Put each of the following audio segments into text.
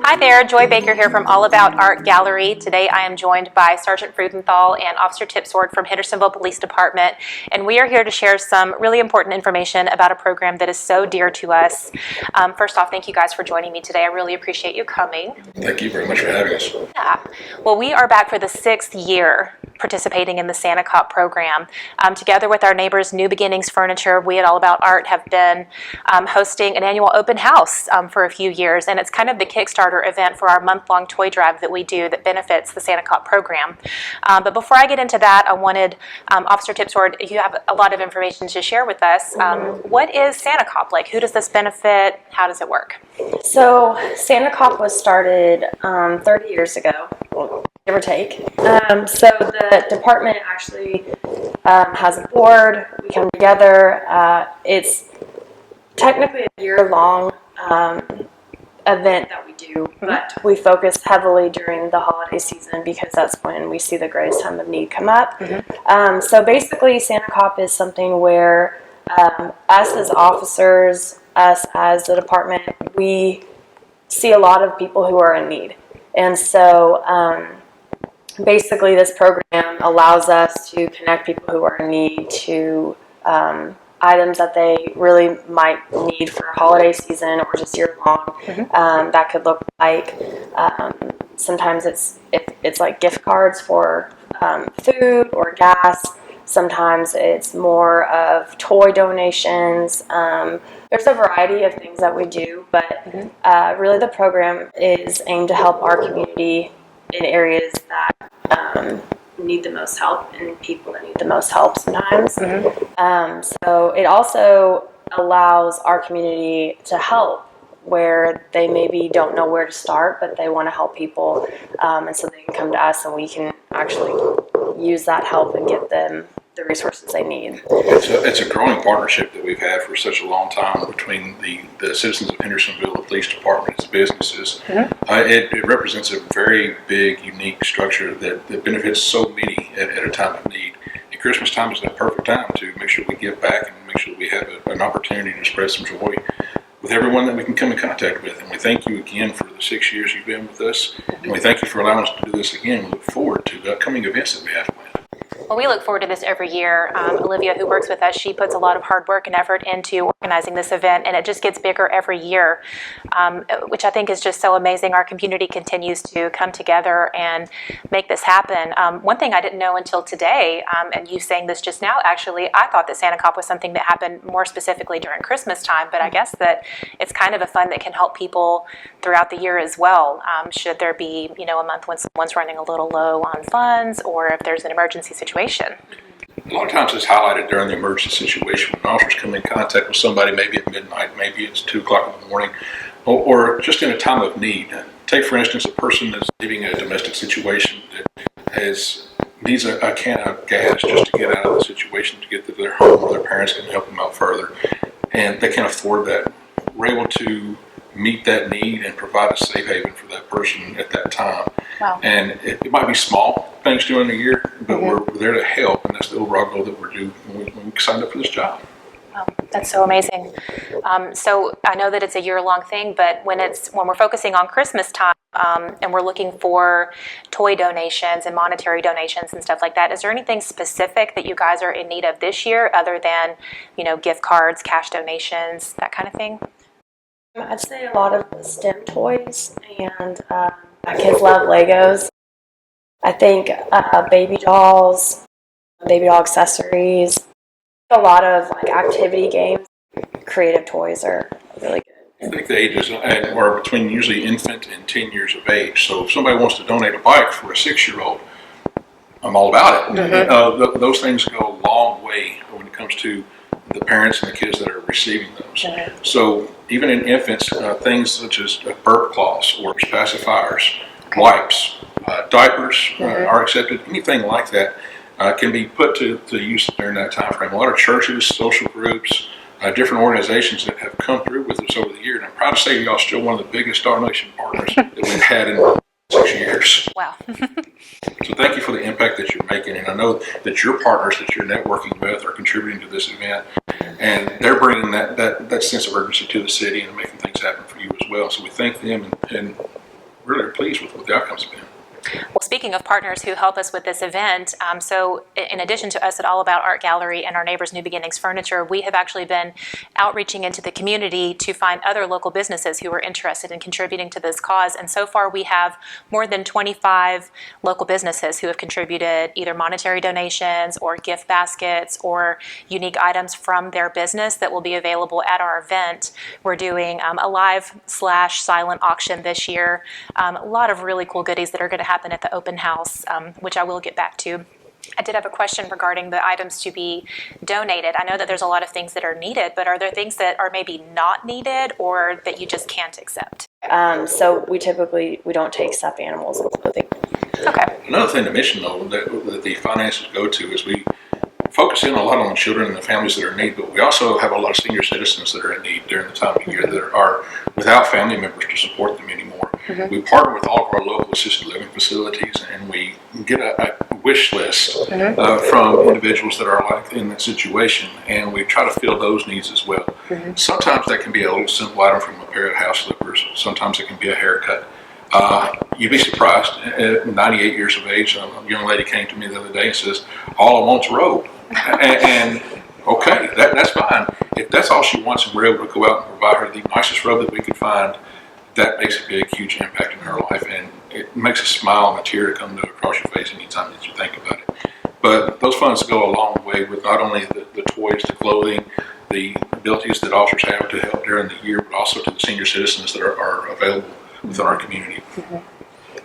Hi there, Joy Baker here from All About Art Gallery. Today I am joined by Sergeant Frudenthal and Officer Tipsword from Hendersonville Police Department, and we are here to share some really important information about a program that is so dear to us. First off, thank you guys for joining me today. I really appreciate you coming. Thank you very much for having us. Yeah. Well, we are back for the 6th year participating in the Santa Cop program. Together with our neighbors New Beginnings Furniture, we at All About Art have been hosting an annual open house for a few years, and it's kind of the Kickstarter event for our month-long toy drive that we do that benefits the Santa Cop program. But before I get into that, I wanted Officer Tipsword, you have a lot of information to share with us. What is Santa Cop like? Who does this benefit? How does it work? So Santa Cop was started 30 years ago, give or take. So the department actually has a board. We come together. It's technically a year-long event that we do, but we focus heavily during the holiday season because that's when we see the greatest time of need come up. So basically, Santa Cop is something where us as officers, us as the department, we see a lot of people who are in need. And so basically this program allows us to connect people who are in need to items that they really might need for holiday season or just year long. That could look like sometimes it's like gift cards for food or gas. Sometimes it's more of toy donations. There's a variety of things that we do, but really the program is aimed to help our community in areas that need the most help and people that need the most help sometimes. So it also allows our community to help where they maybe don't know where to start, but they want to help people, and so they can come to us and we can actually use that help and get them the resources they need. It's a growing partnership that we've had for such a long time between the citizens of Hendersonville, the police department, its businesses. It represents a very big, unique structure that benefits so many at a time of need. And Christmas time is the perfect time to make sure we give back and make sure that we have an opportunity to spread some joy with everyone that we can come in contact with. And we thank you again for the 6 years you've been with us. And we thank you for allowing us to do this again. We look forward to the upcoming events that we have planned. Well, we look forward to this every year. Olivia, who works with us, she puts a lot of hard work and effort into organizing this event, and it just gets bigger every year, which I think is just so amazing. Our community continues to come together and make this happen. One thing I didn't know until today, and you saying this just now, actually, I thought that Santa Cop was something that happened more specifically during Christmas time, but I guess that it's kind of a fund that can help people throughout the year as well. Should there be, a month when someone's running a little low on funds, or if there's an emergency situation. A lot of times it's highlighted during the emergency situation when officers come in contact with somebody, maybe at midnight, maybe it's 2 o'clock in the morning, or just in a time of need. Take, for instance, a person that's leaving a domestic situation that needs a can of gas just to get out of the situation, to get to their home where their parents can help them out further, and they can't afford that. We're able to meet that need and provide a safe haven for that person at that time. Wow. And it might be small things during the year, but we're there to help, and that's the overall goal that we're doing when we signed up for this job. Wow, that's so amazing. So I know that it's a year-long thing, but when we're focusing on Christmas time and we're looking for toy donations and monetary donations and stuff like that, is there anything specific that you guys are in need of this year other than, gift cards, cash donations, that kind of thing? I'd say a lot of the STEM toys, and kids love Legos. I think baby dolls, baby doll accessories, a lot of activity games, creative toys are really good. I think the ages are between usually infant and 10 years of age. So if somebody wants to donate a bike for a 6-year-old, I'm all about it. Those things go a long way when it comes to the parents and the kids that are receiving those. So even in infants, things such as burp cloths or pacifiers, wipes, diapers are accepted. Anything like that can be put to use during that time frame. A lot of churches, social groups, different organizations that have come through with us over the years. And I'm proud to say y'all are still one of the biggest donation partners that we've had in 6 years. Wow. So thank you for the impact that you're making, and I know that your partners that you're networking with are contributing to this event, and they're bringing that sense of urgency to the city and making things happen for you as well. So we thank them, and really are pleased with what the outcomes have been. Well, speaking of partners who help us with this event, so in addition to us at All About Art Gallery and our Neighbors New Beginnings Furniture, we have actually been outreaching into the community to find other local businesses who are interested in contributing to this cause. And so far, we have more than 25 local businesses who have contributed either monetary donations or gift baskets or unique items from their business that will be available at our event. We're doing a live/silent auction this year. A lot of really cool goodies that are going to happen at the open house, which I will get back to. I did have a question regarding the items to be donated. I know that there's a lot of things that are needed, but are there things that are maybe not needed or that you just can't accept? So we don't take stuffed animals and clothing. Okay. Another thing to mention, though, that the finances go to is we focus in a lot on the children and the families that are in need, but we also have a lot of senior citizens that are in need during the time of year that are without family members to support them anymore. We partner with all of our local assisted living facilities, and we get a wish list from individuals that are like in that situation, and we try to fill those needs as well. Sometimes that can be a little simple item from a pair of house slippers. Sometimes it can be a haircut. You'd be surprised. At 98 years of age, a young lady came to me the other day and says, "All I want's a robe." and okay, that's fine. If that's all she wants and we're able to go out and provide her the nicest robe that we could find, that makes a big, huge impact in her life, and it makes a smile and a tear to come across your face anytime that you think about it. But those funds go a long way with not only the toys, the clothing, the abilities that officers have to help during the year, but also to the senior citizens that are available within our community.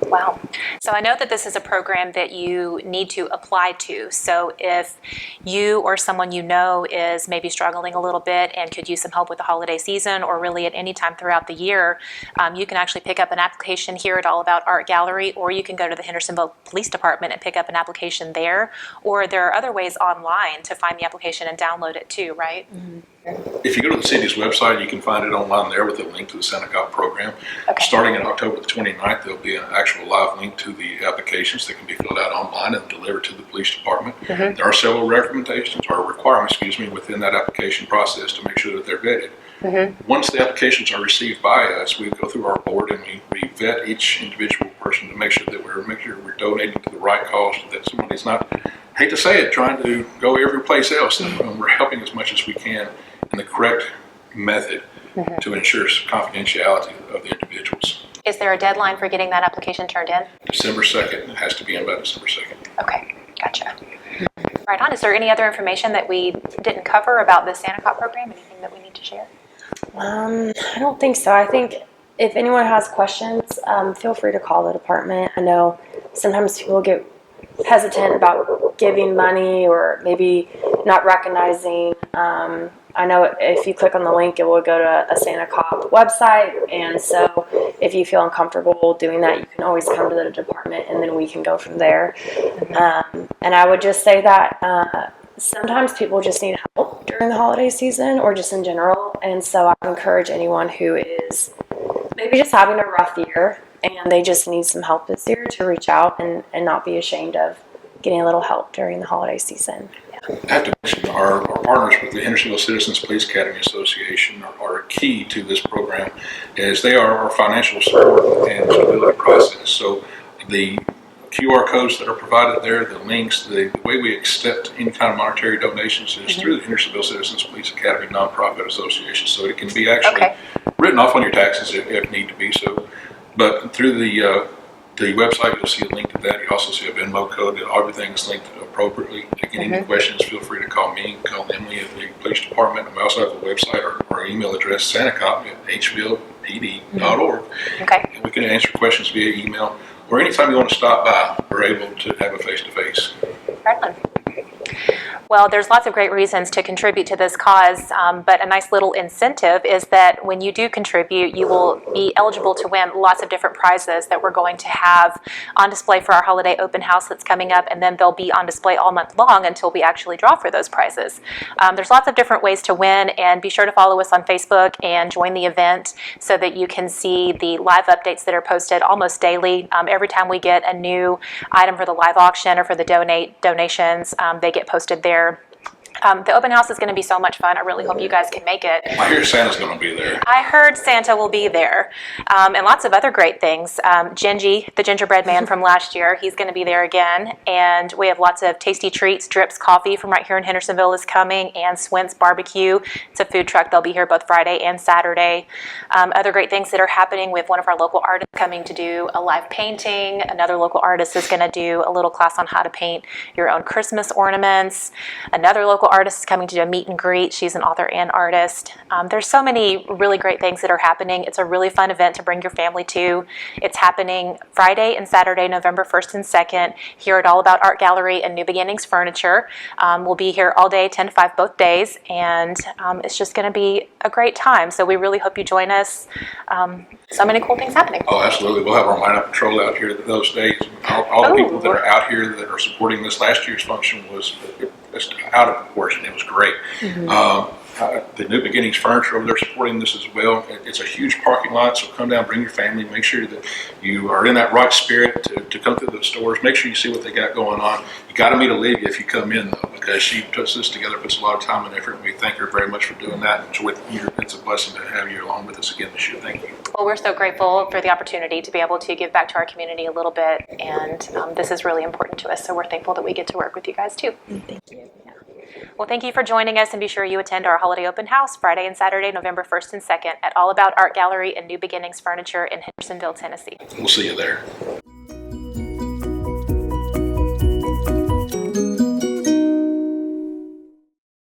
Wow. So I know that this is a program that you need to apply to. So if you or someone you know is maybe struggling a little bit and could use some help with the holiday season or really at any time throughout the year, you can actually pick up an application here at All About Art Gallery, or you can go to the Hendersonville Police Department and pick up an application there. Or there are other ways online to find the application and download it too, right? If you go to the city's website, you can find it online there with a link to the Santa Cop program. Okay. Starting on October the 29th, there'll be an actual live link to the applications that can be filled out online and delivered to the police department. There are several recommendations or requirements, within that application process to make sure that they're vetted. Once the applications are received by us, we go through our board and we vet each individual person to make sure that we're donating to the right cause, that somebody's not, hate to say it, trying to go every place else. And we're helping as much as we can in the correct method to ensure confidentiality of the individuals. Is there a deadline for getting that application turned in? December 2nd. It has to be in by December 2nd. Okay, gotcha. Right on. Is there any other information that we didn't cover about the Santa Cop program? Anything that we need to share? I don't think so. I think if anyone has questions, feel free to call the department. I know sometimes people get hesitant about giving money or maybe not recognizing. I know if you click on the link, it will go to a Santa Cop website, and so if you feel uncomfortable doing that, you can always come to the department, and then we can go from there. And I would just say that sometimes people just need help during the holiday season or just in general, and so I encourage anyone who is maybe just having a rough year and they just need some help this year to reach out and not be ashamed of getting a little help during the holiday season. I have to mention our partners with the Hendersonville Citizens Police Academy Association are key to this program, as they are our financial support and stability process. So the QR codes that are provided there, the links, the way we accept any kind of monetary donations is through the Hendersonville Citizens Police Academy Nonprofit Association. So it can be actually written off on your taxes if need to be so. But through the website, you'll see a link to that. You also see a Venmo code. Everything's linked appropriately. Again, any questions, feel free to call me, call Emily at the police department. And we also have a website or our email address, santacop@hvpd.org. Okay. And we can answer questions via email, or anytime you want to stop by, we're able to have a face-to-face. Right on. Well, there's lots of great reasons to contribute to this cause, but a nice little incentive is that when you do contribute, you will be eligible to win lots of different prizes that we're going to have on display for our holiday open house that's coming up, and then they'll be on display all month long until we actually draw for those prizes. There's lots of different ways to win, and be sure to follow us on Facebook and join the event so that you can see the live updates that are posted almost daily. Every time we get a new item for the live auction or for the donations, they get posted there. The open house is going to be so much fun. I really hope you guys can make it. I hear Santa's going to be there. I heard Santa will be there, and lots of other great things. Gingy, the gingerbread man from last year, he's going to be there again. And we have lots of tasty treats. Drips Coffee from right here in Hendersonville is coming, and Swint's Barbecue. It's a food truck. They'll be here both Friday and Saturday. Other great things that are happening. We have one of our local artists coming to do a live painting. Another local artist is going to do a little class on how to paint your own Christmas ornaments. Another local artist is coming to do a meet and greet. She's an author and artist. There's so many really great things that are happening. It's a really fun event to bring your family to. It's happening Friday and Saturday, November 1st and 2nd, here at All About Art Gallery and New Beginnings Furniture. We'll be here all day, 10 to 5 both days, and it's just going to be a great time. So we really hope you join us. So many cool things happening. Oh, absolutely. We'll have our lineup patrol out here those days. All the people that are out here that are supporting this last year's function was just out of proportion. It was great. The New Beginnings Furniture over there supporting this as well. It's a huge parking lot, so come down, bring your family, make sure that you are in that right spirit to come through the stores. Make sure you see what they got going on. You got to meet Olivia if you come in, though, because she puts this together, puts a lot of time and effort, and we thank her very much for doing that. It's a blessing to have you along with us again this year. Thank you. Well, we're so grateful for the opportunity to be able to give back to our community a little bit, and this is really important to us, so we're thankful that we get to work with you guys too. Thank you. Yeah. Well, thank you for joining us, and be sure you attend our holiday open house Friday and Saturday, November 1st and 2nd at All About Art Gallery and New Beginnings Furniture in Hendersonville, Tennessee. We'll see you there.